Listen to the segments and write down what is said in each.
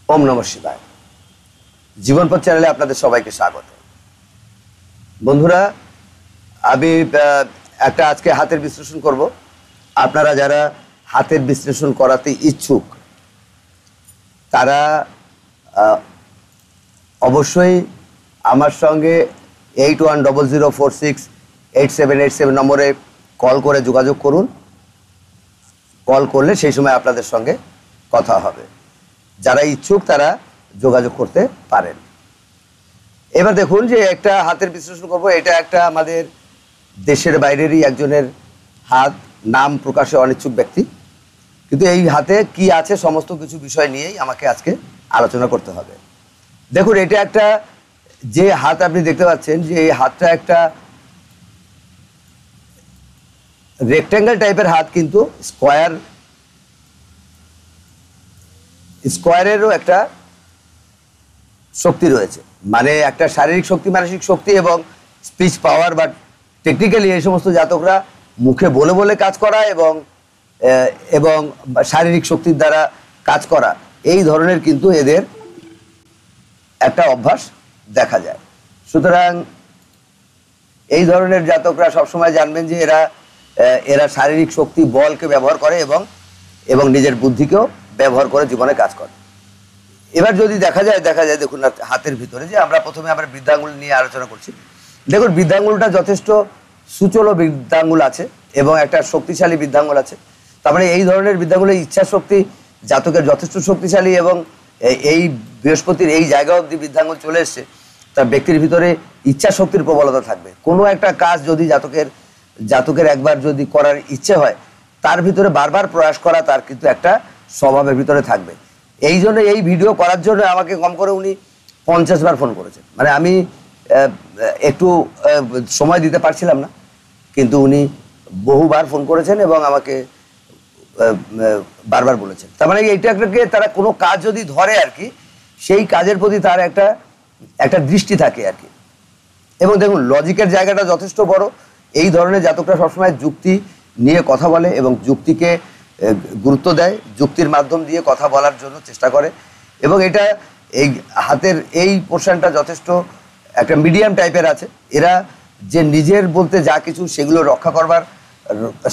ওম নমঃ শিবায়। জীবনপথ চ্যানেলে আপনাদের সবাইকে স্বাগত। বন্ধুরা, আমি একটা আজকে হাতের বিশ্লেষণ করব। আপনারা যারা হাতের বিশ্লেষণ করাতে ইচ্ছুক তারা অবশ্যই আমার সঙ্গে 8100468787 নম্বরে কল করে যোগাযোগ করুন। কল করলে সেই সময় আপনাদের সঙ্গে কথা হবে। যারা ইচ্ছুক তারা যোগাযোগ করতে পারেন। এবার দেখুন যে একটা হাতের বিশ্লেষণ করব। এটা একটা আমাদের দেশের বাইরেরই একজনের হাত, নাম প্রকাশে অনিচ্ছুক ব্যক্তি, কিন্তু এই হাতে কি আছে সমস্ত কিছু বিষয় নিয়েই আমাকে আজকে আলোচনা করতে হবে। দেখুন, এটা একটা যে হাত আপনি দেখতে পাচ্ছেন, যে এই হাতটা একটা রেক্ট্যাঙ্গেল টাইপের হাত, কিন্তু স্কোয়ারেরও একটা শক্তি রয়েছে, মানে একটা শারীরিক শক্তি, মানসিক শক্তি এবং স্পিচ পাওয়ার। বাট টেকনিক্যালি এই সমস্ত জাতকরা মুখে বলে বলে কাজ করা এবং শারীরিক শক্তির দ্বারা কাজ করা, এই ধরনের কিন্তু এদের একটা অভ্যাস দেখা যায়। সুতরাং এই ধরনের জাতকরা সবসময় জানবেন যে এরা শারীরিক শক্তি, বলকে ব্যবহার করে এবং নিজের বুদ্ধিকেও ব্যবহার করে জীবনে কাজ করে। এবার যদি দেখা যায় দেখুন হাতের ভিতরে, যে আমরা প্রথমে আমরা বৃদ্ধাঙ্গুল নিয়ে আলোচনা করছি। দেখুন, বৃদ্ধাঙ্গুলটা যথেষ্ট সুচলো বৃদ্ধাঙ্গুল আছে এবং একটা শক্তিশালী বৃদ্ধাঙ্গুল আছে। তার মানে এই ধরনের বৃদ্ধাঙ্গুলের ইচ্ছা শক্তি জাতকের যথেষ্ট শক্তিশালী, এবং এই বৃহস্পতির এই জায়গা অবধি বৃদ্ধাঙ্গুল চলে এসছে, তার ব্যক্তির ভিতরে ইচ্ছা শক্তির প্রবলতা থাকবে। কোনো একটা কাজ যদি জাতকের একবার যদি করার ইচ্ছে হয়, তার ভিতরে বারবার প্রয়াস করা তার কিন্তু একটা স্বভাবের ভিতরে থাকবে। এই জন্য এই ভিডিও করার জন্য আমাকে কম করে উনি 50 বার ফোন করেছেন। মানে আমি একটু সময় দিতে পারছিলাম না, কিন্তু উনি বহুবার ফোন করেছেন এবং আমাকে বারবার বলেছেন। তার মানে এইটাকে তারা কোনো কাজ যদি ধরে আর কি, সেই কাজের প্রতি তার একটা দৃষ্টি থাকে আর কি। এবং দেখুন, লজিকের জায়গাটা যথেষ্ট বড়। এই ধরনের জাতকরা সবসময় যুক্তি নিয়ে কথা বলে এবং যুক্তিকে গুরুত্ব দেয়, যুক্তির মাধ্যম দিয়ে কথা বলার জন্য চেষ্টা করে। এবং এটা এই হাতের এই পোর্শনটা যথেষ্ট একটা মিডিয়াম টাইপের আছে। এরা যে নিজের বলতে যা কিছু সেগুলো রক্ষা করবার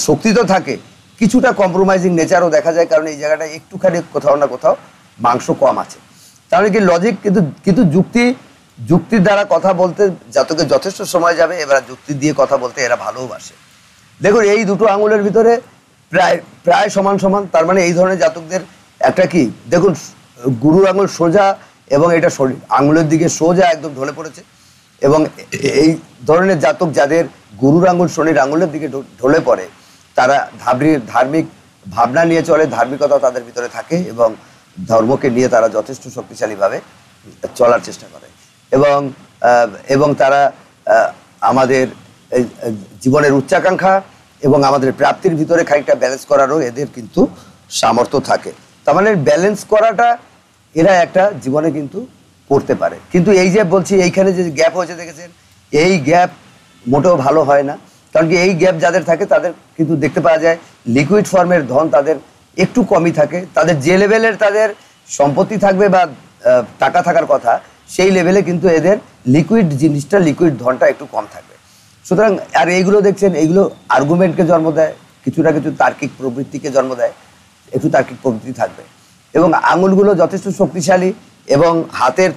শক্তি তো থাকে, কিছুটা কম্প্রোমাইজিং নেচারও দেখা যায়, কারণ এই জায়গাটা একটুখানি কোথাও না কোথাও মাংস কম আছে। তাহলে কি লজিক, কিন্তু যুক্তির দ্বারা কথা বলতে জাতকের যথেষ্ট সময় যাবে। এবার যুক্তি দিয়ে কথা বলতে এরা ভালোবাসে। দেখুন, এই দুটো আঙুলের ভিতরে প্রায় সমান। তার মানে এই ধরনের জাতকদের একটা কি, দেখুন গুরুর আঙুল সোজা এবং এটা শরীর আঙুলের দিকে সোজা একদম ঢলে পড়েছে। এবং এই ধরনের জাতক যাদের গুরুর আঙুল শনির আঙুলের দিকে ঢলে পড়ে, তারা ধার্মিক ভাবনা নিয়ে চলে, ধার্মিকতা তাদের ভিতরে থাকে এবং ধর্মকে নিয়ে তারা যথেষ্ট শক্তিশালীভাবে চলার চেষ্টা করে। এবং তারা আমাদের জীবনের উচ্চাকাঙ্ক্ষা এবং আমাদের প্রাপ্তির ভিতরে খানিকটা ব্যালেন্স করারও এদের কিন্তু সামর্থ্য থাকে। তার মানে ব্যালেন্স করাটা এরা একটা জীবনে কিন্তু করতে পারে। কিন্তু এই যে বলছি, এইখানে যে গ্যাপ হয়েছে দেখেছেন, এই গ্যাপ মোটেও ভালো হয় না। কারণ কি, এই গ্যাপ যাদের থাকে তাদের কিন্তু দেখতে পাওয়া যায় লিকুইড ফর্মের ধন তাদের একটু কমই থাকে। তাদের যে লেভেলের তাদের সম্পত্তি থাকবে বা টাকা থাকার কথা, সেই লেভেলে কিন্তু এদের লিকুইড জিনিসটা, লিকুইড ধনটা একটু কম থাকবে। সুতরাং আর এইগুলো দেখছেন, এইগুলো আর্গুমেন্টকে জন্ম দেয়, কিছু তার্কিক প্রবৃত্তিকে জন্ম দেয়, একটু তার্কিক প্রবৃত্তি থাকবে। এবং আঙুলগুলো যথেষ্ট শক্তিশালী এবং হাতের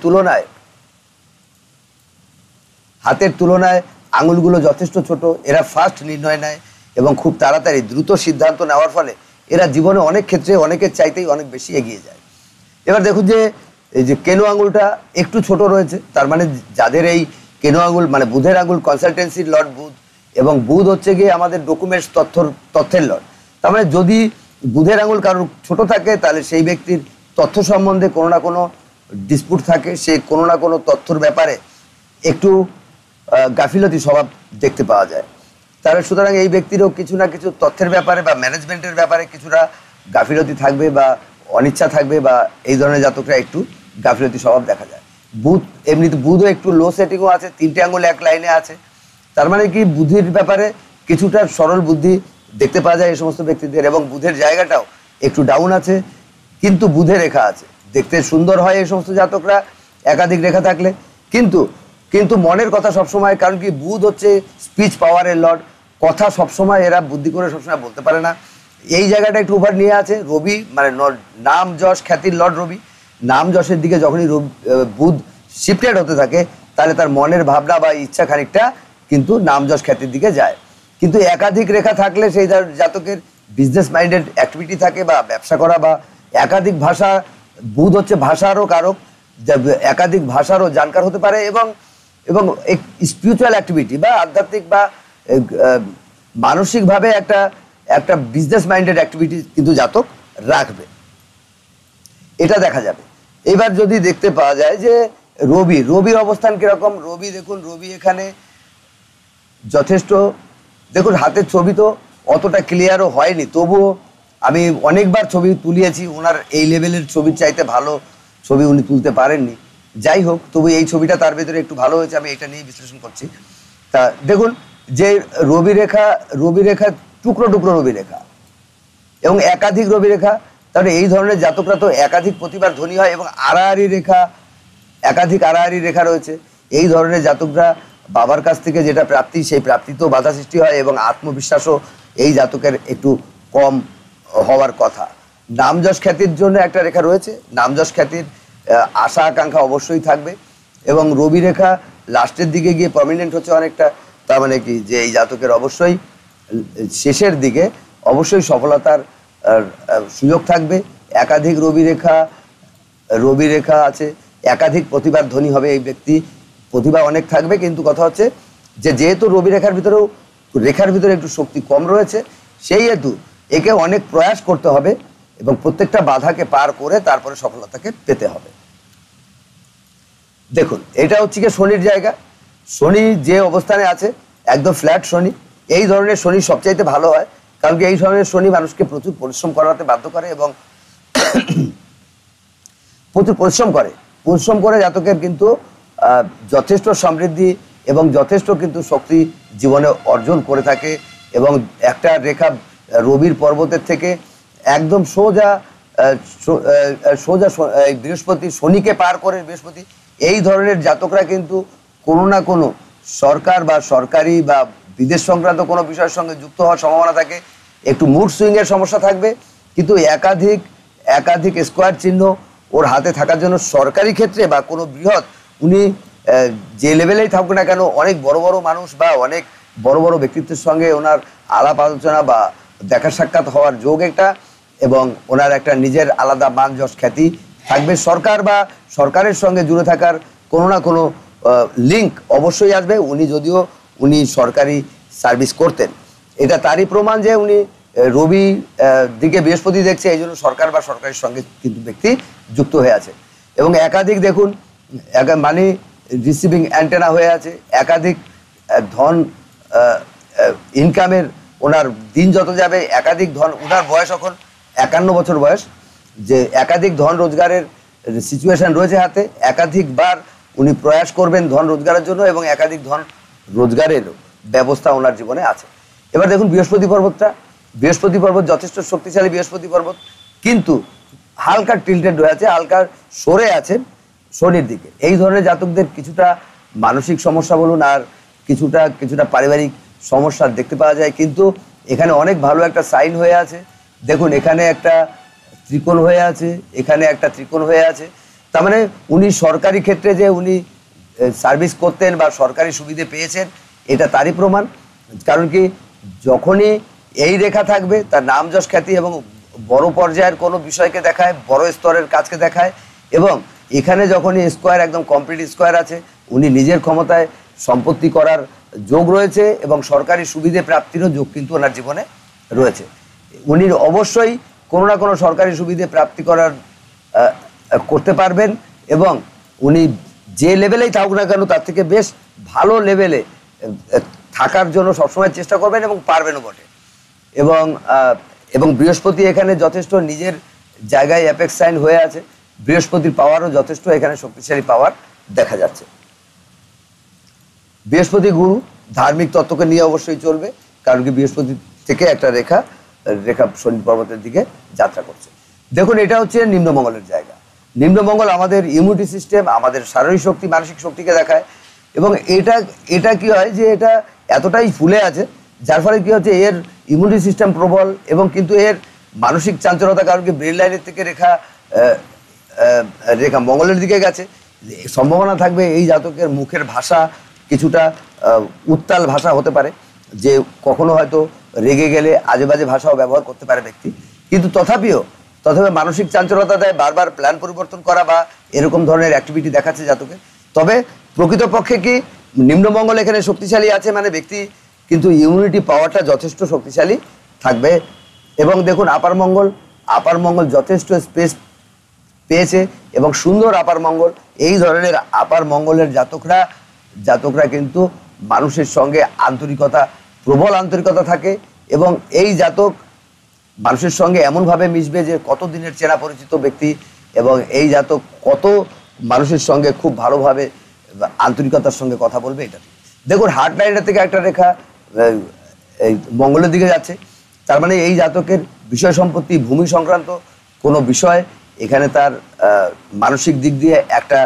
তুলনায় আঙুলগুলো যথেষ্ট ছোট। এরা ফাস্ট নির্ণয় নেয় এবং খুব তাড়াতাড়ি দ্রুত সিদ্ধান্ত নেওয়ার ফলে এরা জীবনে অনেক ক্ষেত্রে অনেকের চাইতেই অনেক বেশি এগিয়ে যায়। এবার দেখুন যে এই যে কেনো আঙুলটা একটু ছোট রয়েছে, তার মানে যাদের এই কেনো আঙুল, মানে বুধের আঙুল কনসালটেন্সির লর্ড বুধ, এবং বুধ হচ্ছে গিয়ে আমাদের ডকুমেন্টস তথ্যের লর্ড। তার মানে যদি বুধের আঙুল কারোর ছোট থাকে, তাহলে সেই ব্যক্তির তথ্য সম্বন্ধে কোনো না কোনো ডিসপুট থাকে, সে কোনো না কোনো তথ্যর ব্যাপারে একটু গাফিলতি স্বভাব দেখতে পাওয়া যায়। তাহলে সুতরাং এই ব্যক্তিরও কিছু না কিছু তথ্যের ব্যাপারে বা ম্যানেজমেন্টের ব্যাপারে কিছুটা গাফিলতি থাকবে বা অনিচ্ছা থাকবে, বা এই ধরনের জাতকরা একটু গাফিলতি স্বভাব দেখা যায়। বুধ এমনিতে বুধও একটু লো সেটিংও আছে, 3টে আঙুল এক লাইনে আছে। তার মানে কি, বুদ্ধির ব্যাপারে কিছুটা সরল বুদ্ধি দেখতে পাওয়া যায় এই সমস্ত ব্যক্তিদের, এবং বুধের জায়গাটাও একটু ডাউন আছে, কিন্তু বুধে রেখা আছে। দেখতে সুন্দর হয় এই সমস্ত জাতকরা একাধিক রেখা থাকলে, কিন্তু কিন্তু মনের কথা সবসময়, কারণ কি বুধ হচ্ছে স্পিচ পাওয়ারের লর্ড, কথা সবসময় এরা বুদ্ধি করে সবসময় বলতে পারে না, এই জায়গাটা একটু ওভার নিয়ে আছে। রবি মানে নাম যশ খ্যাতির লর্ড রবি, নাম যশের দিকে যখনই বুধ শিফটেড হতে থাকে তাহলে তার মনের ভাবনা বা ইচ্ছা খানিকটা কিন্তু নাম যশ খ্যাতির দিকে যায়। কিন্তু একাধিক রেখা থাকলে সেই জাতকের বিজনেস মাইন্ডেড অ্যাক্টিভিটি থাকে বা ব্যবসা করা বা একাধিক ভাষা, বুধ হচ্ছে ভাষারও কারক, একাধিক ভাষারও জানকার হতে পারে, এবং এবং স্পিরিচুয়াল অ্যাক্টিভিটি বা আধ্যাত্মিক বা মানসিকভাবে একটা একটা বিজনেস মাইন্ডেড অ্যাক্টিভিটি কিন্তু জাতক রাখবে, এটা দেখা যাবে। এবার যদি দেখতে পাওয়া যায় যে রবির অবস্থান কিরকম, রবি দেখুন, রবি এখানে যথেষ্ট, দেখুন হাতের ছবি তো অতটা ক্লিয়ারও হয়নি, তবুও আমি অনেকবার ছবি তুলিয়েছি, ওনার এই লেভেলের ছবির চাইতে ভালো ছবি উনি তুলতে পারেননি। যাই হোক, তবু এই ছবিটা তার ভেতরে একটু ভালো হয়েছে, আমি এটা নিয়ে বিশ্লেষণ করছি। তা দেখুন যে রবি রেখা টুকরো টুকরো রবি রেখা এবং একাধিক রবি রেখা, তাহলে এই ধরনের জাতকরা তো একাধিক প্রতিভার ধনী হয়, এবং একাধিক আড়াআড়ি রেখা রয়েছে। এই ধরনের জাতকরা বাবার কাছ থেকে যেটা প্রাপ্তি, সেই প্রাপ্তিতেও বাধা সৃষ্টি হয়, এবং আত্মবিশ্বাসও এই জাতকের একটু কম হওয়ার কথা। নাম যশ খ্যাতির জন্য একটা রেখা রয়েছে, নাম যশ খ্যাতির আশা আকাঙ্ক্ষা অবশ্যই থাকবে, এবং রবি রেখা লাস্টের দিকে গিয়ে প্রমিনেন্ট হচ্ছে অনেকটা, তার মানে কি যে এই জাতকের অবশ্যই শেষের দিকে অবশ্যই সফলতার সুযোগ থাকবে। একাধিক রবি রেখা আছে, একাধিক প্রতিভার ধনী হবে এই ব্যক্তি, প্রতিভা অনেক থাকবে, কিন্তু কথা হচ্ছে যে যেহেতু রবি রেখার ভিতরে একটু শক্তি কম রয়েছে, সেই হেতু একে অনেক প্রয়াস করতে হবে এবং প্রত্যেকটা বাধাকে পার করে তারপরে সফলতাকে পেতে হবে। দেখুন এটা হচ্ছে কি শনির জায়গা, শনি যে অবস্থানে আছে একদম ফ্ল্যাট শনি, এই ধরনের শনি সবচাইতে ভালো হয়, কারণ কি এই ধরনের শনি মানুষকে প্রচুর পরিশ্রম করাতে বাধ্য করে, এবং প্রচুর পরিশ্রম করে জাতকের কিন্তু যথেষ্ট সমৃদ্ধি এবং যথেষ্ট কিন্তু শক্তি জীবনে অর্জন করে থাকে। এবং একটা রেখা রবির পর্বতের থেকে একদম সোজা বৃহস্পতি, শনিকে পার করে বৃহস্পতি, এই ধরনের জাতকরা কিন্তু কোনো না কোনো সরকার বা সরকারি বা বিদেশ সংক্রান্ত কোনো বিষয়ের সঙ্গে যুক্ত হওয়ার সম্ভাবনা থাকে। একটু মুড সুইংয়ের সমস্যা থাকবে, কিন্তু একাধিক স্কোয়ার চিহ্ন ওর হাতে থাকার জন্য সরকারি ক্ষেত্রে বা কোনো বৃহৎ, উনি যে লেভেলেই থাকুক না কেন, অনেক বড় বড় মানুষ বা অনেক বড় বড় ব্যক্তিত্বের সঙ্গে ওনার আলাপ আলোচনা বা দেখা সাক্ষাৎ হওয়ার যোগ একটা, এবং ওনার একটা নিজের আলাদা মান যশ খ্যাতি থাকবে। সরকার বা সরকারের সঙ্গে জুড়ে থাকার কোনো না কোনো লিঙ্ক অবশ্যই আসবে, উনি সরকারি সার্ভিস করতেন, এটা তারই প্রমাণ যে উনি রবি দিকে বৃহস্পতি দেখছে, এই জন্য সরকার বা সরকারের সঙ্গে কিন্তু ব্যক্তি যুক্ত হয়ে আছে। এবং একাধিক দেখুন মানে রিসিভিং অ্যান্টেনা হয়ে আছে, একাধিক ধন ইনকামের, ওনার দিন যত যাবে একাধিক ধন, ওনার বয়স এখন 51 বছর বয়স, যে একাধিক ধন রোজগারের সিচুয়েশন রয়েছে হাতে, একাধিকবার উনি প্রয়াস করবেন ধন রোজগারের জন্য, এবং একাধিক ধন রোজগারের ব্যবস্থা ওনার জীবনে আছে। এবার দেখুন বৃহস্পতি পর্বত যথেষ্ট শক্তিশালী বৃহস্পতি পর্বত, কিন্তু হালকা টিল্টেড হয়ে আছে, হালকা সরে আছে শনির দিকে। এই ধরনের জাতকদের কিছুটা মানসিক সমস্যা বলুন আর কিছুটা পারিবারিক সমস্যা দেখতে পাওয়া যায়, কিন্তু এখানে অনেক ভালো একটা সাইন হয়ে আছে। দেখুন এখানে একটা ত্রিকোণ হয়ে আছে, এখানে একটা ত্রিকোণ হয়ে আছে, তার মানে উনি সরকারি ক্ষেত্রে যে উনি সার্ভিস করতেন বা সরকারি সুবিধে পেয়েছেন, এটা তারই প্রমাণ। কারণ কি যখনই এই রেখা থাকবে তার নাম যশ খ্যাতি এবং বড় পর্যায়ের কোনো বিষয়কে দেখায়, বড় স্তরের কাজকে দেখায়, এবং এখানে যখনই স্কোয়ার একদম কমপ্লিট স্কোয়ার আছে, উনি নিজের ক্ষমতায় সম্পত্তি করার যোগ রয়েছে এবং সরকারি সুবিধে প্রাপ্তিরও যোগ কিন্তু ওনার জীবনে রয়েছে। উনি অবশ্যই কোনো না কোনো সরকারি সুবিধে প্রাপ্তি করতে পারবেন, এবং উনি যে লেভেলেই থাকুক না কেন তার থেকে বেশ ভালো লেভেলে থাকার জন্য সবসময় চেষ্টা করবেন এবং পারবেনও বটে। এবং বৃহস্পতি এখানে যথেষ্ট নিজের জায়গায় অ্যাপেক্স সাইন হয়ে আছে, বৃহস্পতির পাওয়ারও যথেষ্ট এখানে শক্তিশালী পাওয়ার দেখা যাচ্ছে। বৃহস্পতি গুরু ধার্মিক তত্ত্বকে নিয়ে অবশ্যই চলবে, কারণ কি বৃহস্পতি থেকে একটা রেখা রেখা শনি পর্বতের দিকে যাত্রা করছে। দেখুন এটা হচ্ছে নিম্নমঙ্গলের জায়গা। নিম্নমঙ্গল আমাদের ইমিউনিটি সিস্টেম, আমাদের শারীরিক শক্তি, মানসিক শক্তিকে দেখায়। এবং এটা কি হয় যে এটা এতটাই ফুলে আছে, যার ফলে কি হচ্ছে এর ইমিউনিটি সিস্টেম প্রবল, এবং কিন্তু এর মানসিক চাঞ্চলতা, কারণ কি ব্রেন লাইনের থেকে রেখা মঙ্গলের দিকে গেছে, সম্ভাবনা থাকবে এই জাতকের মুখের ভাষা কিছুটা উত্তাল ভাষা হতে পারে, যে কখনো হয়তো রেগে গেলে আজে বাজে ভাষাও ব্যবহার করতে পারে ব্যক্তি। কিন্তু তথাপি মানসিক চাঞ্চলতা দেয়, বারবার প্ল্যান পরিবর্তন করা বা এরকম ধরনের অ্যাক্টিভিটি দেখাচ্ছে জাতকে। তবে প্রকৃতপক্ষে কি নিম্নমঙ্গল এখানে শক্তিশালী আছে মানে ব্যক্তি কিন্তু ইমিউনিটি পাওয়ারটা যথেষ্ট শক্তিশালী থাকবে। এবং দেখুন আপার মঙ্গল যথেষ্ট স্পেস পেয়েছে এবং সুন্দর আপার মঙ্গল। এই ধরনের আপার মঙ্গলের জাতকরা কিন্তু মানুষের সঙ্গে প্রবল আন্তরিকতা থাকে, এবং এই জাতক মানুষের সঙ্গে এমনভাবে মিশবে যে কত দিনের চেনা পরিচিত ব্যক্তি, এবং এই জাতক কত মানুষের সঙ্গে খুব ভালোভাবে আন্তরিকতার সঙ্গে কথা বলবে। এটা দেখুন হার্ট লাইনের থেকে একটা রেখা এই মঙ্গলের দিকে যাচ্ছে, তার মানে এই জাতকের বিষয় সম্পত্তি, ভূমি সংক্রান্ত কোনো বিষয় এখানে তার মানসিক দিক দিয়ে একটা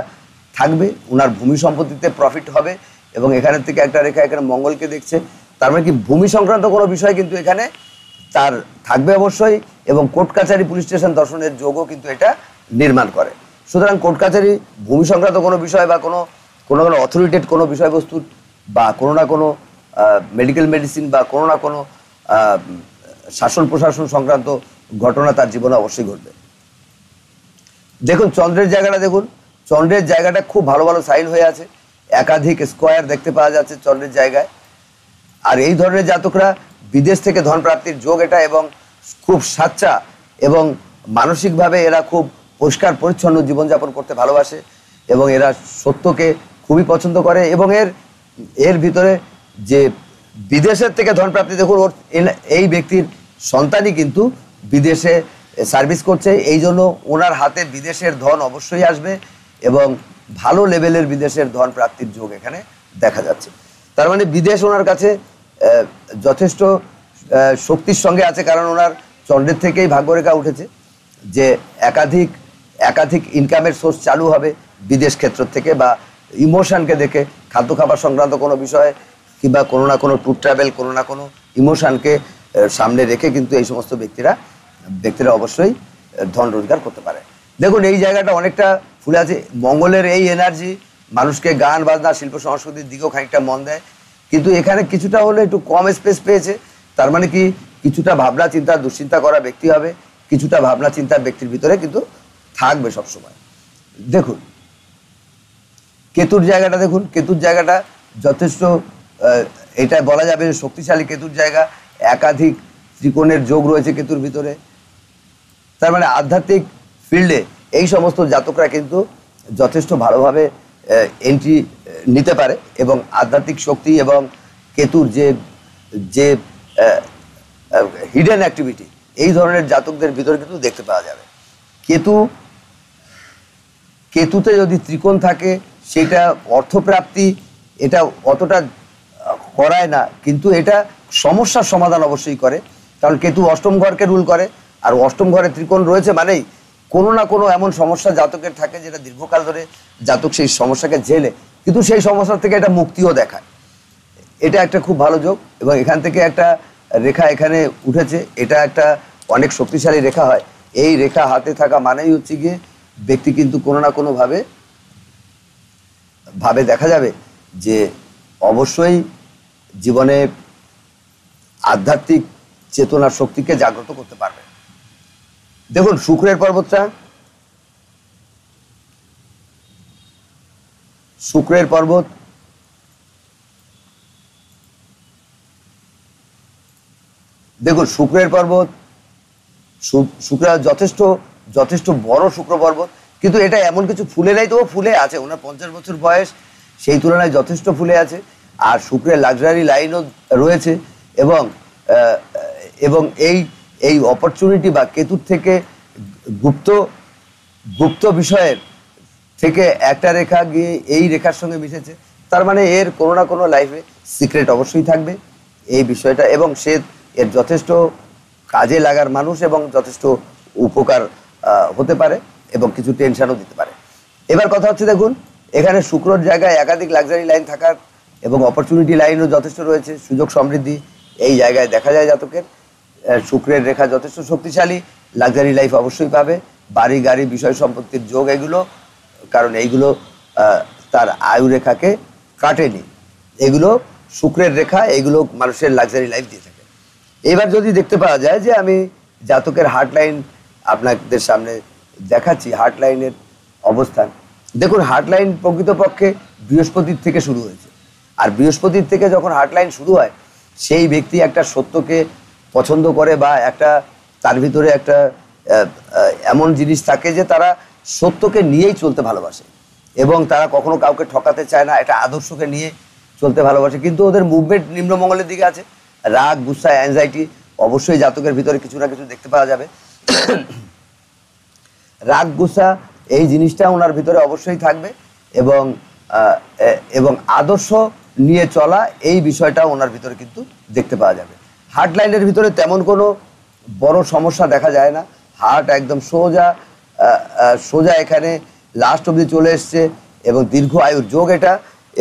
থাকবে, ওনার ভূমি সম্পত্তিতে প্রফিট হবে। এবং এখানের থেকে একটা রেখা এখানে মঙ্গলকে দেখছে, তার মানে কি ভূমি সংক্রান্ত কোনো বিষয় কিন্তু এখানে তার থাকবে অবশ্যই। এবং কোর্ট কাছারি, পুলিশ স্টেশন দর্শনের যোগও কিন্তু এটা নির্মাণ করে। সুতরাং কোর্ট কাছারি, ভূমি সংক্রান্ত কোনো বিষয় বা কোনো অথরিটেড কোনো বিষয়বস্তু বা কোনো না কোনো মেডিকেল মেডিসিন বা কোনো না কোনো শাসন প্রশাসন সংক্রান্ত ঘটনা তার জীবনে অবশ্যই ঘটবে। দেখুন চন্দ্রের জায়গাটা খুব ভালো ভালো সাইন হয়ে আছে, একাধিক স্কোয়ার দেখতে পাওয়া যাচ্ছে চন্দ্রের জায়গায়। আর এই ধরনের জাতকরা বিদেশ থেকে ধন প্রাপ্তির যোগ এটা, এবং খুব সাচ্চা এবং মানসিকভাবে এরা খুব পরিষ্কার পরিচ্ছন্ন জীবনযাপন করতে ভালোবাসে, এবং এরা সত্যকে খুবই পছন্দ করে। এবং এর ভিতরে যে বিদেশের থেকে ধন প্রাপ্তি, দেখুন এই ব্যক্তির সন্তানই কিন্তু বিদেশে সার্ভিস করছে, এই জন্য ওনার হাতে বিদেশের ধন অবশ্যই আসবে, এবং ভালো লেভেলের বিদেশের ধন প্রাপ্তির যোগ এখানে দেখা যাচ্ছে। তার মানে বিদেশ ওনার কাছে যথেষ্ট শক্তির সঙ্গে আছে, কারণ ওনার চন্দ্রের থেকেই ভাগ্যরেখা উঠেছে যে একাধিক ইনকামের সোর্স চালু হবে বিদেশ ক্ষেত্র থেকে, বা ইমোশনকে দেখে খাদ্য খাবার সংক্রান্ত কোনো বিষয়ে কিংবা কোনো না কোনো ট্যুর ট্রাভেল, কোনো না কোনো ইমোশনকে সামনে রেখে কিন্তু এই সমস্ত ব্যক্তিরা অবশ্যই ধন রোজগার করতে পারে। দেখুন এই জায়গাটা অনেকটা ফুলে আছে, মঙ্গলের এই এনার্জি মানুষকে গান বাজনা, শিল্প সংস্কৃতির দিকেও খানিকটা মন দেয়, কিন্তু এখানে কিছুটা হলে একটু কম স্পেস পেয়েছে। তার মানে কি কিছুটা ভাবনা চিন্তা, দুশ্চিন্তা করা ব্যক্তি হবে, কিছুটা ভাবনা চিন্তা ব্যক্তির ভিতরে কিন্তু থাকবে সবসময়। দেখুন কেতুর জায়গাটা যথেষ্ট, এটা বলা যাবে শক্তিশালী কেতুর জায়গা, একাধিক ত্রিকোণের যোগ রয়েছে কেতুর ভিতরে। তার মানে আধ্যাত্মিক ফিল্ডে এই সমস্ত জাতকরা কিন্তু যথেষ্ট ভালোভাবে এন্ট্রি নিতে পারে, এবং আধ্যাত্মিক শক্তি এবং কেতুর যে হিডেন অ্যাক্টিভিটি এই ধরনের জাতকদের ভিতরে কিন্তু দেখতে পাওয়া যাবে। কেতুতে যদি ত্রিকোণ থাকে সেটা অর্থপ্রাপ্তি এটা অতটা করায় না, কিন্তু এটা সমস্যার সমাধান অবশ্যই করে, কারণ কেতু অষ্টম ঘরকে রুল করে, আর অষ্টম ঘরে ত্রিকোণ রয়েছে মানেই কোনো না কোনো এমন সমস্যা জাতকের থাকে যেটা দীর্ঘকাল ধরে জাতক সেই সমস্যাকে ঝেলে, কিন্তু সেই সমস্যা থেকে একটা মুক্তিও দেখায়। এটা একটা খুব ভালো যোগ, এবং এখান থেকে একটা রেখা এখানে উঠেছে, এটা একটা অনেক শক্তিশালী রেখা হয়। এই রেখা হাতে থাকা মানেই হচ্ছে গিয়ে ব্যক্তি কিন্তু কোনো না কোনো ভাবে দেখা যাবে যে অবশ্যই জীবনে আধ্যাত্মিক চেতনার শক্তিকে জাগ্রত করতে পারবে। দেখুন শুক্রের পর্বত শুক্র যথেষ্ট বড় শুক্র পর্বত, কিন্তু এটা এমন কিছু ফুলে নাই, তো ফুলে আছে, ওনার 50 বছর বয়স, সেই তুলনায় যথেষ্ট ফুলে আছে। আর শুক্রের লাক্সারি লাইনও রয়েছে, এবং এই অপরচুনিটি বা কেতুর থেকে গুপ্ত বিষয়ের থেকে একটা রেখা গিয়ে এই রেখার সঙ্গে মিশেছে, তার মানে এর কোনো না কোনো লাইফে সিক্রেট অবশ্যই থাকবে এই বিষয়টা, এবং সে এর যথেষ্ট কাজে লাগার মানুষ এবং যথেষ্ট উপকার হতে পারে এবং কিছু টেনশনও দিতে পারে। এবার কথা হচ্ছে, দেখুন এখানে শুক্রর জায়গায় একাধিক লাক্সারি লাইন থাকার এবং অপরচুনিটি লাইনও যথেষ্ট রয়েছে, সুযোগ সমৃদ্ধি এই জায়গায় দেখা যায় জাতকের। শুক্রের রেখা যথেষ্ট শক্তিশালী, লাক্সারি লাইফ অবশ্যই পাবে, বাড়ি গাড়ি বিষয় সম্পত্তির যোগ এগুলো, কারণ এইগুলো তার আয়ু রেখাকে কাটেনি, এগুলো শুক্রের রেখা, এগুলো মানুষের লাক্সারি লাইফ দিয়ে থাকে। এবার যদি দেখতে পাওয়া যায় যে আমি জাতকের হার্ট লাইন আপনাদের সামনে দেখাচ্ছি, হার্ট লাইনের অবস্থান দেখুন। হার্ট লাইন প্রকৃতপক্ষে বৃহস্পতির থেকে শুরু হয়েছে, আর বৃহস্পতির থেকে যখন হার্ট লাইন শুরু হয় সেই ব্যক্তি একটা সত্যকে পছন্দ করে বা একটা তার ভিতরে একটা এমন জিনিস থাকে যে তারা সত্যকে নিয়েই চলতে ভালোবাসে এবং তারা কখনো কাউকে ঠকাতে চায় না, একটা আদর্শকে নিয়ে চলতে ভালোবাসে। কিন্তু ওদের মুভমেন্ট নিম্নমঙ্গলের দিকে আছে, রাগ, গুসা, অ্যাংজাইটি অবশ্যই জাতকের ভিতরে কিছু না কিছু দেখতে পাওয়া যাবে। রাগ, গুসা এই জিনিসটা ওনার ভিতরে অবশ্যই থাকবে এবং আদর্শ নিয়ে চলা এই বিষয়টা ওনার ভিতরে কিন্তু দেখতে পাওয়া যাবে। হার্ট লাইনের ভিতরে তেমন কোনো বড় সমস্যা দেখা যায় না, হার্ট একদম সোজা এখানে লাস্ট অবধি চলে এসছে এবং দীর্ঘ আয়ুর যোগ এটা,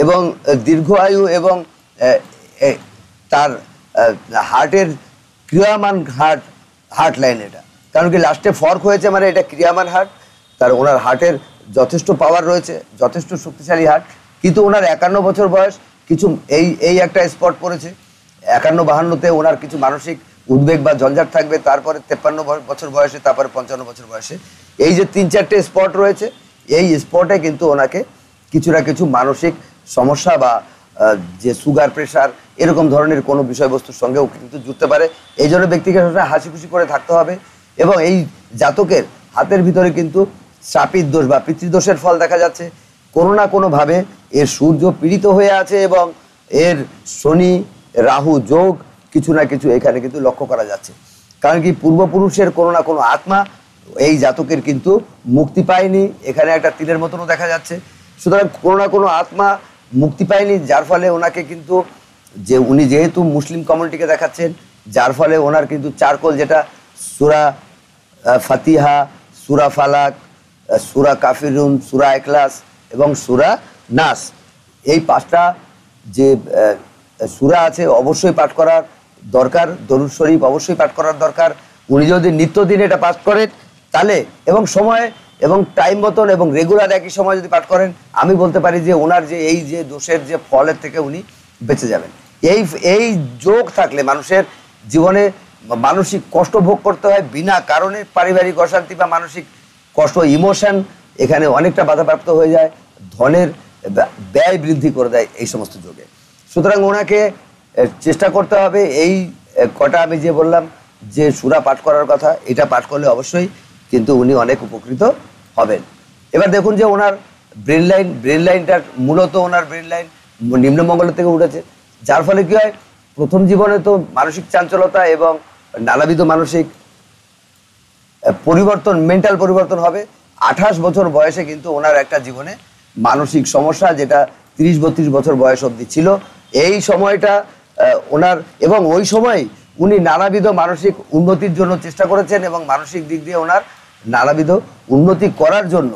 এবং দীর্ঘ আয়ু এবং তার হার্টের ক্রিয়ামান হার্ট লাইন এটা, কারণ কি লাস্টে ফর্ক হয়েছে মানে এটা ক্রিয়ামান হার্ট, তার ওনার হার্টের যথেষ্ট পাওয়ার রয়েছে, যথেষ্ট শক্তিশালী হার্ট। কিন্তু ওনার 51 বছর বয়স, কিছু এই একটা স্পট পড়েছে 51-52-তে ওনার কিছু মানসিক উদ্বেগ বা ঝঞ্ঝাট থাকবে, তারপরে 53 বছর বয়সে, তারপরে 55 বছর বয়সে, এই যে 3-4টে স্পট রয়েছে, এই স্পটে কিন্তু ওনাকে কিছু না কিছু মানসিক সমস্যা বা যে সুগার, প্রেশার এরকম ধরনের কোনো বিষয়বস্তুর সঙ্গেও কিন্তু জুড়তে পারে। এই জন্য ব্যক্তিকে সবসময় হাসি খুশি করে থাকতে হবে। এবং এই জাতকের হাতের ভিতরে কিন্তু শ্রাপিত দোষ বা পিতৃদোষের ফল দেখা যাচ্ছে, কোনো না কোনোভাবে এর সূর্য পীড়িত হয়ে আছে এবং এর শনি রাহু যোগ কিছু না কিছু এখানে কিন্তু লক্ষ্য করা যাচ্ছে। কারণ কি পূর্বপুরুষের কোনো না কোনো আত্মা এই জাতকের কিন্তু মুক্তি পায়নি, এখানে একটা তীরের মতনও দেখা যাচ্ছে। সুতরাং কোনো না কোনো আত্মা মুক্তি পায়নি, যার ফলে ওনাকে কিন্তু যে উনি যেহেতু মুসলিম কমিউনিটিকে দেখাচ্ছেন, যার ফলে ওনার কিন্তু চারকোল, যেটা সূরা ফাতিহা, সূরা ফালাক, সূরা কাফিরুন, সূরা ইখলাস এবং সূরা নাস, এই 5টা যে সূরা আছে অবশ্যই পাঠ করার দরকার, দরুদ শরীফ অবশ্যই পাঠ করার দরকার। উনি যদি নিত্যদিন এটা পাঠ করেন তাহলে এবং সময় এবং টাইম মতন এবং রেগুলার একই সময় যদি পাঠ করেন, আমি বলতে পারি যে ওনার যে এই যে দোষের যে ফলের থেকে উনি বেঁচে যাবেন। এই যোগ থাকলে মানুষের জীবনে মানসিক কষ্ট ভোগ করতে হয় বিনা কারণে, পারিবারিক অশান্তি বা মানসিক কষ্ট, ইমোশন এখানে অনেকটা বাধাপ্রাপ্ত হয়ে যায়, ধনের ব্যয় বৃদ্ধি করে দেয় এই সমস্ত যোগে। সুতরাং ওনাকে চেষ্টা করতে হবে এই কটা আমি যে বললাম যে সূরা পাঠ করার কথা, এটা পাঠ করলে অবশ্যই কিন্তু উনি অনেক উপকৃত হবেন। এবার দেখুন যে ওনার ব্রেন লাইনটার মূলত ওনার ব্রেন লাইন নিম্নমঙ্গলের থেকে উঠেছে, যার ফলে কি হয়, প্রথম জীবনে তো মানসিক চাঞ্চলতা এবং নানাবিধ মানসিক পরিবর্তন, মেন্টাল পরিবর্তন হবে। 28 বছর বয়সে কিন্তু ওনার একটা জীবনে মানসিক সমস্যা, যেটা 30-32 বছর বয়স অবধি ছিল, এই সময়টা ওনার, এবং ওই সময় উনি নানাবিধ মানসিক উন্নতির জন্য চেষ্টা করেছেন এবং মানসিক দিক দিয়ে ওনার নানাবিধ উন্নতি করার জন্য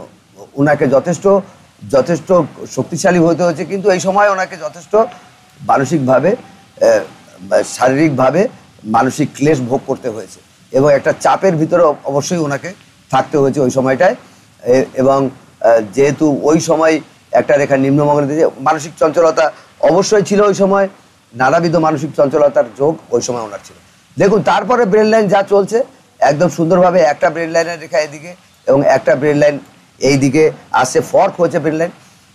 ওনাকে যথেষ্ট শক্তিশালী হতে হয়েছে। কিন্তু এই সময় ওনাকে যথেষ্ট মানসিকভাবে, শারীরিকভাবে মানসিক ক্লেশ ভোগ করতে হয়েছে এবং একটা চাপের ভিতরে অবশ্যই ওনাকে থাকতে হয়েছে ওই সময়টায়। এবং যেহেতু ওই সময় একটা রেখা নিম্নমঙ্গলের দিকে মানসিক চঞ্চলতা অবশ্যই ছিল, ওই সময় নানাবিধ মানসিক চঞ্চলতার যোগ ওই সময় ওনার ছিল। দেখুন তারপরে ব্রেন লাইন যা চলছে একদম সুন্দরভাবে, একটা ব্রেন লাইনের রেখা এদিকে এবং একটা ব্রেন লাইন এই দিকে আসছে, ফর্ক হয়েছে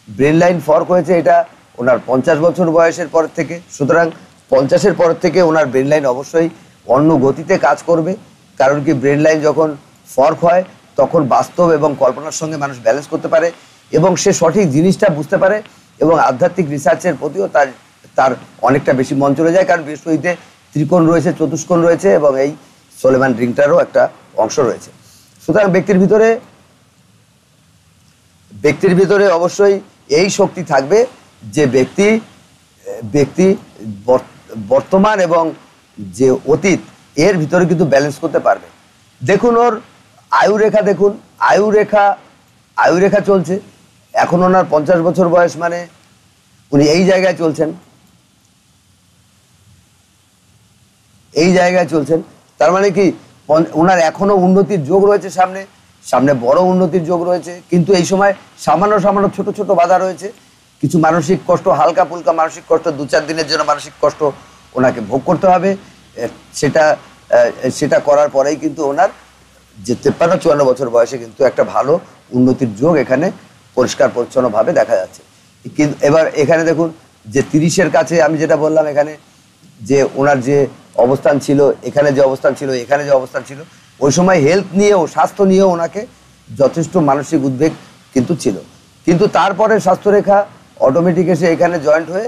ব্রেন লাইন ফর্ক হয়েছে, এটা ওনার 50 বছর বয়সের পর থেকে। সুতরাং 50-এর পর থেকে ওনার ব্রেন লাইন অবশ্যই অন্য গতিতে কাজ করবে, কারণ কি ব্রেন লাইন যখন ফর্ক হয় তখন বাস্তব এবং কল্পনার সঙ্গে মানুষ ব্যালেন্স করতে পারে এবং সে সঠিক জিনিসটা বুঝতে পারে এবং আধ্যাত্মিক রিসার্চের প্রতিও তার অনেকটা বেশি মন চলে যায়, কারণ বৃহস্পতিতে ত্রিকোণ রয়েছে, চতুষ্কোণ রয়েছে এবং এই সোলেমান রিংটারও একটা অংশ রয়েছে। সুতরাং ব্যক্তির ভিতরে অবশ্যই এই শক্তি থাকবে যে ব্যক্তি বর্তমান এবং যে অতীত এর ভিতরে কিন্তু ব্যালেন্স করতে পারবে। দেখুন ওর আয়ুরেখা, দেখুন আয়ুরেখা চলছে এখন ওনার 50 বছর বয়স, মানে উনি এই জায়গায় চলছেন, তার মানে কি ওনার এখনো উন্নতির যোগ রয়েছে, সামনে বড় উন্নতির যোগ রয়েছে। কিন্তু এই সময় সামান্য ছোট ছোট বাধা রয়েছে, কিছু মানসিক কষ্ট, হালকা ফুলকা মানসিক কষ্ট, 2-4 দিনের জন্য মানসিক কষ্ট ওনাকে ভোগ করতে হবে। সেটা করার পরেই কিন্তু ওনার যে 53-54 বছর বয়সে কিন্তু একটা ভালো উন্নতির যোগ এখানে পরিষ্কার পরিচ্ছন্নভাবে দেখা যাচ্ছে। কিন্তু এবার এখানে দেখুন যে 30-এর কাছে আমি যেটা বললাম, এখানে যে ওনার যে অবস্থান ছিল, এখানে যে অবস্থান ছিল, এখানে যে অবস্থান ছিল, ওই সময় হেলথ নিয়েও, স্বাস্থ্য নিয়েও ওনাকে যথেষ্ট মানসিক উদ্বেগ কিন্তু ছিল। কিন্তু তারপরে স্বাস্থ্যরেখা অটোমেটিক এসে এখানে জয়েন্ট হয়ে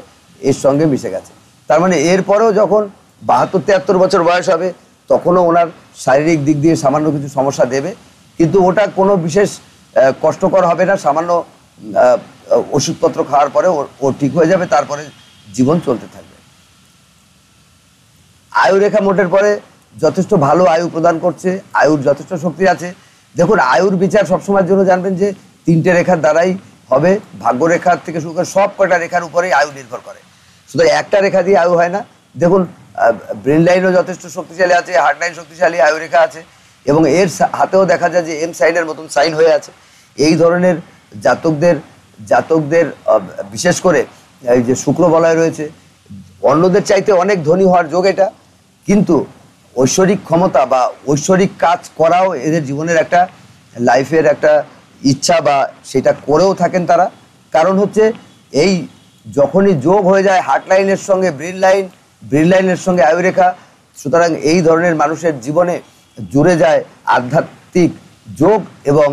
এর সঙ্গে মিশে গেছে। তার মানে এরপরেও যখন 72-73 বছর বয়স হবে তখনও ওনার শারীরিক দিক দিয়ে সামান্য কিছু সমস্যা দেবে, কিন্তু ওটা কোনো বিশেষ কষ্টকর হবে না। সামান্য ওষুধপত্র খাওয়ার পরে ও ঠিক হয়ে যাবে, তারপরে জীবন চলতে থাকবে। আয়ুরেখা মোটের পরে যথেষ্ট ভালো আয়ু প্রদান করছে, আয়ুর যথেষ্ট শক্তি আছে। দেখুন আয়ুর বিচার সবসময়ের জন্য জানবেন যে 3টে রেখার দ্বারাই হবে, ভাগ্যরেখার থেকে শুরু করে সব কয়টা রেখার উপরেই আয়ু নির্ভর করে, শুধু একটা রেখা দিয়ে আয়ু হয় না। দেখুন ব্রেন লাইনও যথেষ্ট শক্তিশালী আছে, হার্ট লাইন শক্তিশালী, আয়ুরেখা আছে, এবং এর হাতেও দেখা যায় যে এম সাইনের মতন সাইন হয়ে আছে। এই ধরনের জাতকদের বিশেষ করে এই যে শুক্র বলয় রয়েছে, অন্যদের চাইতে অনেক ধনী হওয়ার যোগ এটা, কিন্তু ঐশ্বরিক ক্ষমতা বা ঐশ্বরিক কাজ করাও এদের জীবনের একটা লাইফের একটা ইচ্ছা, বা সেটা করেও থাকেন তারা। কারণ হচ্ছে এই যখনই যোগ হয়ে যায় হার্ট লাইনের সঙ্গে ব্রেন লাইনের সঙ্গে আয়ুরেখা, সুতরাং এই ধরনের মানুষের জীবনে জুড়ে যায় আধ্যাত্মিক যোগ, এবং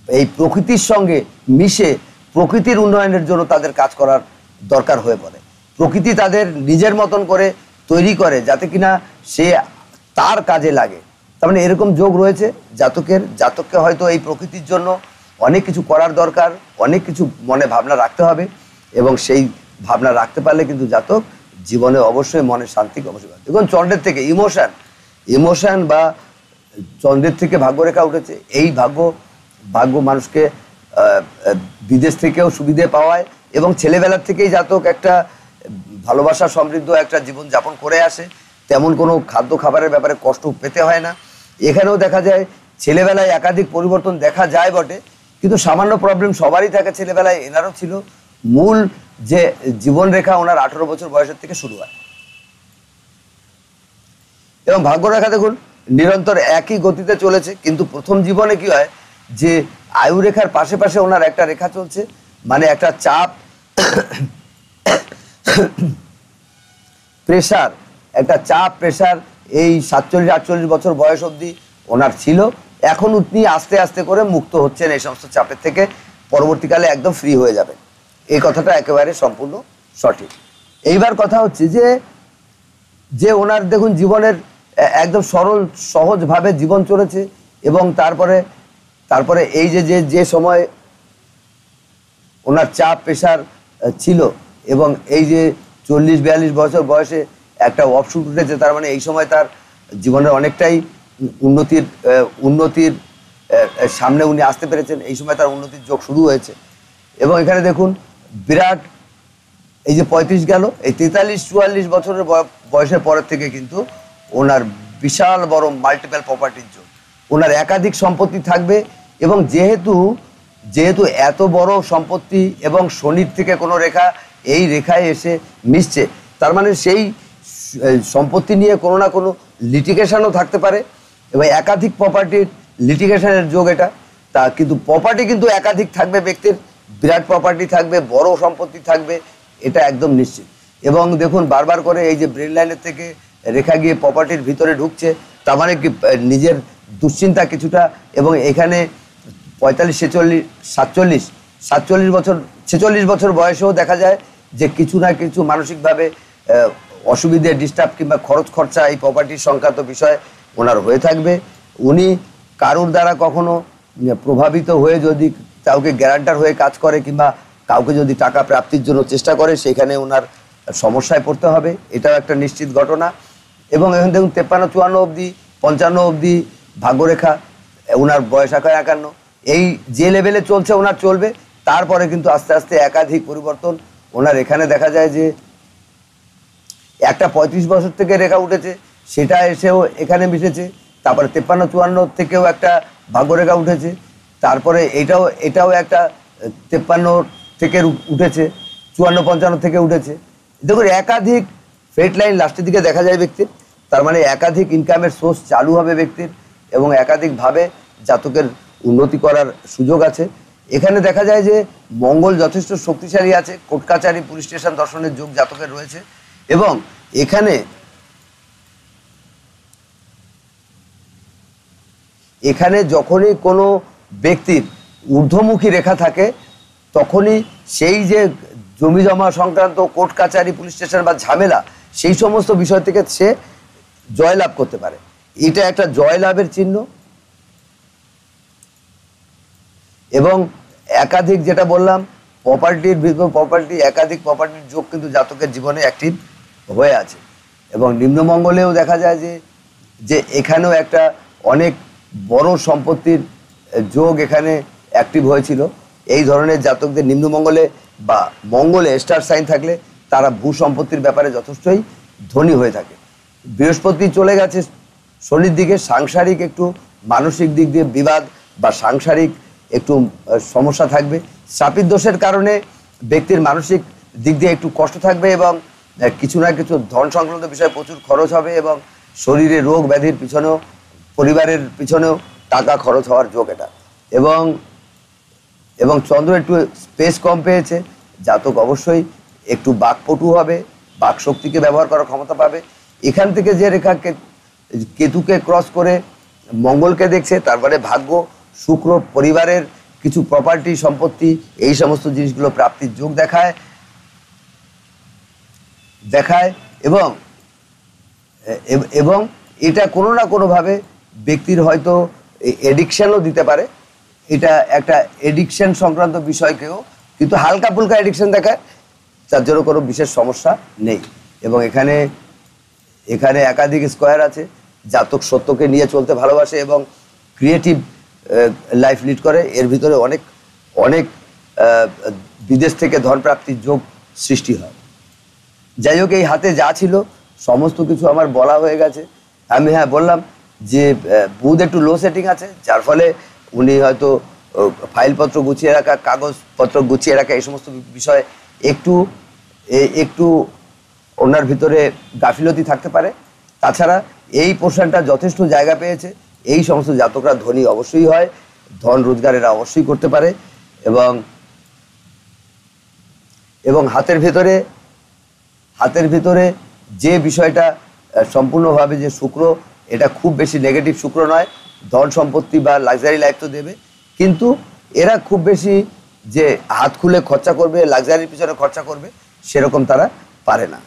এই প্রকৃতির সঙ্গে মিশে প্রকৃতির উন্নয়নের জন্য তাদের কাজ করার দরকার হয়ে পড়ে। প্রকৃতি তাদের নিজের মতন করে তৈরি করে যাতে কিনা সে তার কাজে লাগে। তার মানে এরকম যোগ রয়েছে জাতককে হয়তো এই প্রকৃতির জন্য অনেক কিছু করার দরকার, অনেক কিছু মনে ভাবনা রাখতে হবে, এবং সেই ভাবনা রাখতে পারলে কিন্তু জাতক জীবনে অবশ্যই মনে শান্তি অবশ্যই পাবে। দেখুন চন্দ্রের থেকে ইমোশন বা চন্দ্রের থেকে ভাগ্যরেখা উঠেছে। এই ভাগ্য মানুষকে বিদেশ থেকেও সুবিধে পাওয়ায়, এবং ছেলেবেলার থেকেই জাতক একটা ভালোবাসা সমৃদ্ধ একটা জীবন যাপন করে আসে, তেমন কোনো খাদ্য খাবারের ব্যাপারে কষ্ট পেতে হয় না। এখানেও দেখা যায় ছেলেবেলায় একাধিক পরিবর্তন দেখা যায় বটে, কিন্তু সামান্য প্রবলেম সবারই থাকে ছেলেবেলায়, এনারও ছিল। মূল যে জীবনরেখা ওনার 18 বছর বয়সের থেকে শুরু হয়, এবং ভাগ্যরেখা দেখুন নিরন্তর একই গতিতে চলেছে। কিন্তু প্রথম জীবনে কি হয় যে আয়ুরেখার পাশে পাশে ওনার একটা রেখা চলছে, মানে একটা চাপ প্রেশার এই 47-48 বছর বয়স অবধি ওনার ছিল। এখন উনি আস্তে আস্তে করে মুক্ত হচ্ছেন এই সমস্ত চাপের থেকে, পরবর্তীকালে একদম ফ্রি হয়ে যাবেন। এই কথাটা একেবারে সম্পূর্ণ সঠিক। এইবার কথা হচ্ছে যে ওনার দেখুন জীবনের একদম সরল সহজভাবে জীবন চলেছে, এবং তারপরে এই যে সময় ওনার চাপ প্রেশার ছিল, এবং এই যে 40-42 বছর বয়সে একটা অফশুট উঠেছে, তার মানে এই সময় তার জীবনের অনেকটাই উন্নতির সামনে উনি আসতে পেরেছেন। এই সময় তার উন্নতির যোগ শুরু হয়েছে। এবং এখানে দেখুন বিরাট এই যে 35 গেল, এই 43-44 বছরের বয়সের পরের থেকে কিন্তু ওনার বিশাল বড় মাল্টিপল প্রপার্টির যোগ, ওনার একাধিক সম্পত্তি থাকবে। এবং যেহেতু এত বড় সম্পত্তি এবং শনির থেকে কোনো রেখা এই রেখায় এসে মিশছে, তার মানে সেই সম্পত্তি নিয়ে কোনো না কোনো লিটিগেশনও থাকতে পারে, এবং একাধিক প্রপার্টির লিটিগেশনের যোগ এটা। তা কিন্তু প্রপার্টি কিন্তু একাধিক থাকবে, ব্যক্তির বিরাট প্রপার্টি থাকবে, বড় সম্পত্তি থাকবে, এটা একদম নিশ্চিত। এবং দেখুন বারবার করে এই যে ব্রেন লাইনের থেকে রেখা গিয়ে প্রপার্টির ভিতরে ঢুকছে, তার মানে কি নিজের দুশ্চিন্তা কিছুটা। এবং এখানে 46 বছর বয়সেও দেখা যায় যে কিছু না কিছু মানসিকভাবে অসুবিধে, ডিস্টার্ব কিংবা খরচ খরচা এই প্রপার্টির সংক্রান্ত বিষয় ওনার হয়ে থাকবে। উনি কারুর দ্বারা কখনো প্রভাবিত হয়ে যদি কাউকে গ্যারান্টার হয়ে কাজ করে, কিংবা কাউকে যদি টাকা প্রাপ্তির জন্য চেষ্টা করে, সেখানে ওনার সমস্যায় পড়তে হবে, এটাও একটা নিশ্চিত ঘটনা। এবং এখন দেখুন 53-54 অবধি, 55 অবধি ভাগ্যরেখা, ওনার বয়স 51, এই যে লেভেলে চলছে ওনার চলবে। তারপরে কিন্তু আস্তে আস্তে একাধিক পরিবর্তন ওনার এখানে দেখা যায় যে একটা 35 বছর থেকে রেখা উঠেছে, সেটা এসেও এখানে মিশেছে। তারপরে 53-54 থেকেও একটা ভাগ্যরেখা উঠেছে, তারপরে এটাও একটা 53 থেকে উঠেছে, 54-55 থেকে উঠেছে। দেখুন একাধিক ফেট লাইন লাস্টের দিকে দেখা যায় ব্যক্তির, তার মানে একাধিক ইনকামের সোর্স চালু হবে ব্যক্তির এবং একাধিকভাবে জাতকের উন্নতি করার সুযোগ আছে। এখানে দেখা যায় যে মঙ্গল যথেষ্ট শক্তিশালী আছে, কোর্ট কাচারি পুলিশ স্টেশন দর্শনের যোগ জাতকের রয়েছে। এবং এখানে যখনই কোনো ব্যক্তির ঊর্ধ্বমুখী রেখা থাকে তখনই সেই যে জমি জমা সংক্রান্ত কোর্ট কাচারি পুলিশ স্টেশন বা ঝামেলা, সেই সমস্ত বিষয় থেকে সে জয়লাভ করতে পারে। এটা একটা জয়লাভের চিহ্ন। এবং একাধিক, যেটা বললাম, একাধিক প্রপার্টির যোগ কিন্তু জাতকের জীবনে অ্যাক্টিভ হয়ে আছে। এবং নিম্নমঙ্গলেও দেখা যায় যে এখানেও একটা অনেক বড় সম্পত্তির যোগ এখানে অ্যাক্টিভ হয়েছিল। এই ধরনের জাতকদের নিম্নমঙ্গলে বা মঙ্গলে স্টার সাইন থাকলে তারা ভূ সম্পত্তির ব্যাপারে যথেষ্টই ধনী হয়ে থাকে। বৃহস্পতি চলে গেছে শনির দিকে, সাংসারিক একটু মানসিক দিক দিয়ে বিবাদ বা সাংসারিক একটু সমস্যা থাকবে। শ্রাপিত দোষের কারণে ব্যক্তির মানসিক দিক দিয়ে একটু কষ্ট থাকবে এবং কিছু না কিছু ধন সংক্রান্ত বিষয়ে প্রচুর খরচ হবে এবং শরীরে রোগ ব্যাধির পিছনেও, পরিবারের পিছনেও টাকা খরচ হওয়ার যোগ এটা। এবং চন্দ্র একটু স্পেস কম পেয়েছে, জাতক অবশ্যই একটু বাকপটু হবে, বাক শক্তিকে ব্যবহার করার ক্ষমতা পাবে। এখান থেকে যে রেখা কেতুকে ক্রস করে মঙ্গলকে দেখছে, তারপরে ভাগ্য, শুক্র, পরিবারের কিছু প্রপার্টি সম্পত্তি, এই সমস্ত জিনিসগুলো প্রাপ্তির যোগ দেখায়। এবং এটা কোনো না কোনোভাবে ব্যক্তির হয়তো এডিকশনও দিতে পারে। এটা একটা এডিকশন সংক্রান্ত বিষয়কেও কিন্তু হালকা ফুলকা এডিকশন দেখায়, তার জন্য কোনো বিশেষ সমস্যা নেই। এবং এখানে একাধিক স্কোয়ার আছে। জাতক সত্যকে নিয়ে চলতে ভালোবাসে এবং ক্রিয়েটিভ লাইফ লিড করে। এর ভিতরে অনেক অনেক বিদেশ থেকে ধন প্রাপ্তির যোগ সৃষ্টি হয়। যাই হোক, এই হাতে যা ছিল সমস্ত কিছু আমার বলা হয়ে গেছে। আমি বললাম যে বুধ একটু লো সেটিং আছে, যার ফলে উনি হয়তো ফাইলপত্র গুছিয়ে রাখা, কাগজপত্র গুছিয়ে রাখা, এই সমস্ত বিষয়ে একটু ওনার ভিতরে গাফিলতি থাকতে পারে। তাছাড়া এই পোর্শনটা যথেষ্ট জায়গা পেয়েছে। এই সমস্ত জাতকরা ধনী অবশ্যই হয়, ধন রোজগারেরা অবশ্যই করতে পারে। এবং হাতের ভিতরে যে বিষয়টা সম্পূর্ণভাবে যে শুক্র, এটা খুব বেশি নেগেটিভ শুক্র নয়। ধন সম্পত্তি বা লাক্সারি লাইফ তো দেবে, কিন্তু এরা খুব বেশি যে হাত খুলে খরচা করবে, লাক্সারির পিছনে খরচা করবে, সেরকম তারা পারে না।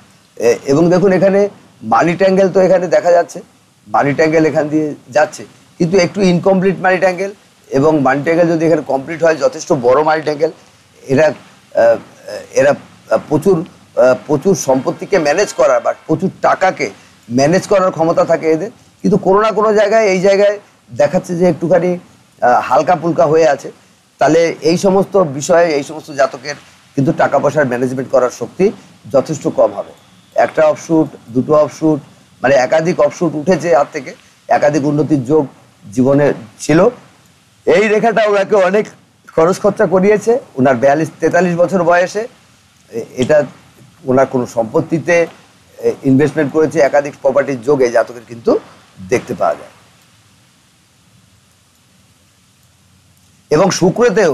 এবং দেখুন এখানে মানি ট্যাঙ্গেল তো এখানে দেখা যাচ্ছে, মানি ট্যাঙ্গেল এখান দিয়ে যাচ্ছে, কিন্তু একটু ইনকমপ্লিট মানি ট্যাঙ্গেল। এবং মানি ট্যাঙ্গেল যদি এখানে কমপ্লিট হয়, যথেষ্ট বড় মানি ট্যাঙ্গেল। এরা প্রচুর সম্পত্তিকে ম্যানেজ করার বা প্রচুর টাকাকে ম্যানেজ করার ক্ষমতা থাকে এদের, কিন্তু কোনো না কোনো জায়গায় এই জায়গায় দেখাচ্ছে যে একটুখানি হালকা ফুলকা হয়ে আছে। তাহলে এই সমস্ত বিষয়ে এই সমস্ত জাতকের কিন্তু টাকা পয়সার ম্যানেজমেন্ট করার শক্তি যথেষ্ট কম হবে। একটা অফশুট, দুটো অফশুট, মানে একাধিক অফশুট উঠেছে হাত থেকে, একাধিক উন্নতির যোগ জীবনে ছিল। এই রেখাটা ওনাকে অনেক খরচ খরচা করিয়েছে। ওনার 42-43 বছর বয়সে এটা ওনার কোনো সম্পত্তিতে ইনভেস্টমেন্ট করেছে, একাধিক প্রপার্টির যোগ এই জাতকের কিন্তু দেখতে পাওয়া যায়। এবং শুক্রতেও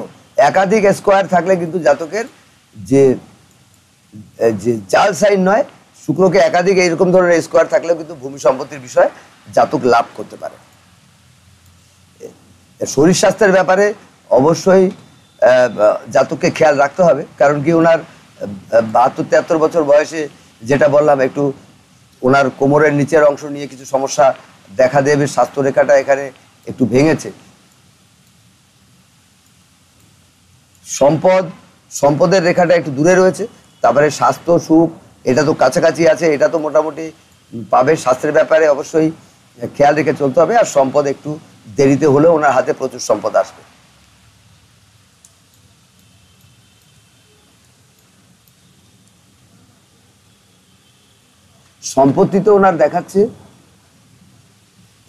একাধিক স্কোয়ার থাকলে কিন্তু জাতকের যে জাল সাইন নয়, শুক্রকে একাধিক এইরকম ধরনের স্কোয়ার থাকলেও কিন্তু ভূমি সম্পত্তির বিষয়ে জাতক লাভ করতে পারে। শরীর স্বাস্থ্যের ব্যাপারে অবশ্যই জাতককে খেয়াল রাখতে হবে, কারণ কি ওনার 72-73 বছর বয়সে, যেটা বললাম, একটু ওনার কোমরের নিচের অংশ নিয়ে কিছু সমস্যা দেখা দেবে। স্বাস্থ্য রেখাটা এখানে একটু ভেঙেছে। সম্পদের রেখাটা একটু দূরে রয়েছে। তারপরে স্বাস্থ্য সুখ এটা তো কাছাকাছি আছে, এটা তো মোটামুটি পাবে। স্বাস্থ্যের ব্যাপারে অবশ্যই খেয়াল রেখে চলতে হবে, আর সম্পদ একটু দেরিতে হলেও ওনার হাতে প্রচুর সম্পদ আসবে। সম্পত্তি তো ওনার দেখাচ্ছে,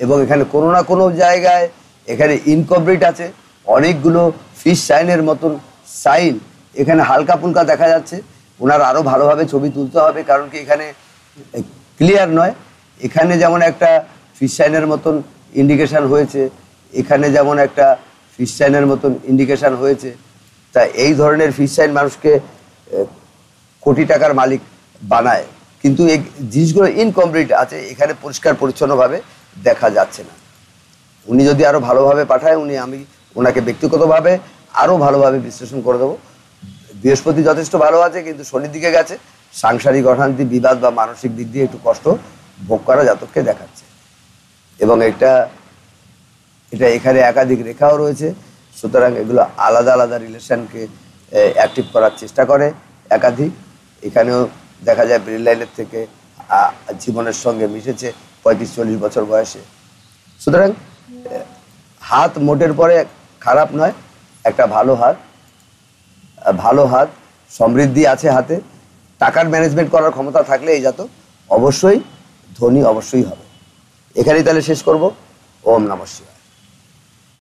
এবং এখানে কোনো না কোনো জায়গায় এখানে ইনকমপ্লিট আছে, অনেকগুলো ফিশ সাইনের মতন সাইন এখানে হালকা ফুলকা দেখা যাচ্ছে। ওনার আরও ভালোভাবে ছবি তুলতে হবে, কারণ কি এখানে ক্লিয়ার নয়। এখানে যেমন একটা ফিশ সাইনের মতন ইন্ডিকেশান হয়েছে, এখানে যেমন একটা ফিশ সাইনের মতন ইন্ডিকেশান হয়েছে। তা এই ধরনের ফিশ সাইন মানুষকে কোটি টাকার মালিক বানায়, কিন্তু এই জিনিসগুলো ইনকমপ্লিট আছে, এখানে পরিষ্কার পরিচ্ছন্নভাবে দেখা যাচ্ছে না। উনি যদি আরও ভালোভাবে পাঠায়, আমি ওনাকে ব্যক্তিগতভাবে আরও ভালোভাবে বিশ্লেষণ করে দেবো। বৃহস্পতি যথেষ্ট ভালো আছে, কিন্তু শনির দিকে গেছে, সাংসারিক অশান্তি, বিবাদ বা মানসিক দিক দিয়ে একটু কষ্ট ভোগ করা জাতককে দেখাচ্ছে। এবং এটা এখানে একাধিক রেখাও রয়েছে, সুতরাং এগুলো আলাদা আলাদা রিলেশনকে অ্যাক্টিভ করার চেষ্টা করে একাধিক। এখানেও দেখা যায় ব্রেন লাইনের থেকে জীবনের সঙ্গে মিশেছে 35-40 বছর বয়সে। সুতরাং হাত মোটের পরে খারাপ নয়, একটা ভালো হাত, সমৃদ্ধি আছে হাতে। টাকার ম্যানেজমেন্ট করার ক্ষমতা থাকলে এই জাতক অবশ্যই ধনী অবশ্যই হবে। এখানেই তাহলে শেষ করব। ওম নমঃ শিবায়।